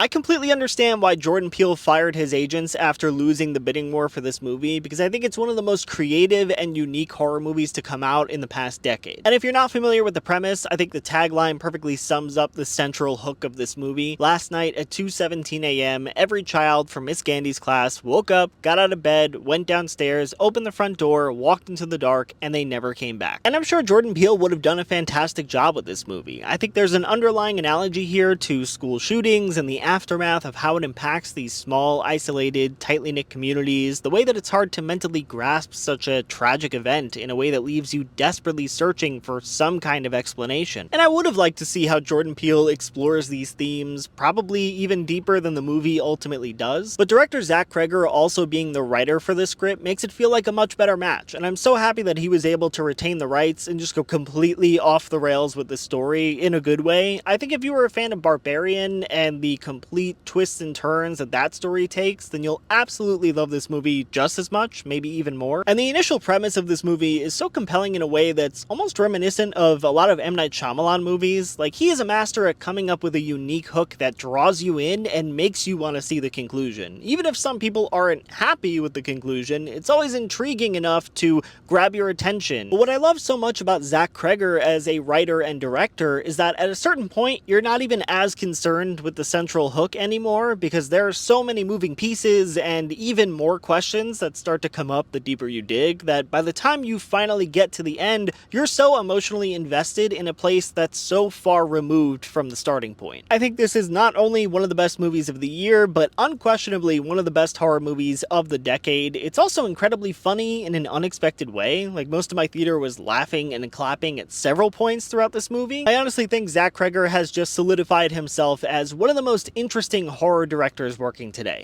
I completely understand why Jordan Peele fired his agents after losing the bidding war for this movie, because I think it's one of the most creative and unique horror movies to come out in the past decade. And if you're not familiar with the premise, I think the tagline perfectly sums up the central hook of this movie. Last night at 2:17 a.m., every child from Miss Gandy's class woke up, got out of bed, went downstairs, opened the front door, walked into the dark, and they never came back. And I'm sure Jordan Peele would have done a fantastic job with this movie. I think there's an underlying analogy here to school shootings and the aftermath of how it impacts these small, isolated, tightly knit communities, the way that it's hard to mentally grasp such a tragic event in a way that leaves you desperately searching for some kind of explanation. And I would have liked to see how Jordan Peele explores these themes, probably even deeper than the movie ultimately does. But director Zach Cregger also being the writer for this script makes it feel like a much better match, and I'm so happy that he was able to retain the rights and just go completely off the rails with the story in a good way. I think if you were a fan of Barbarian and the complete twists and turns that that story takes, then you'll absolutely love this movie just as much, maybe even more. And the initial premise of this movie is so compelling in a way that's almost reminiscent of a lot of M. Night Shyamalan movies. Like, he is a master at coming up with a unique hook that draws you in and makes you want to see the conclusion. Even if some people aren't happy with the conclusion, it's always intriguing enough to grab your attention. But what I love so much about Zach Cregger as a writer and director is that at a certain point, you're not even as concerned with the central hook anymore, because there are so many moving pieces and even more questions that start to come up the deeper you dig, that by the time you finally get to the end, you're so emotionally invested in a place that's so far removed from the starting point. I think this is not only one of the best movies of the year, but unquestionably one of the best horror movies of the decade. It's also incredibly funny in an unexpected way. Like, most of my theater was laughing and clapping at several points throughout this movie. I honestly think Zach Cregger has just solidified himself as one of the most interesting horror directors working today.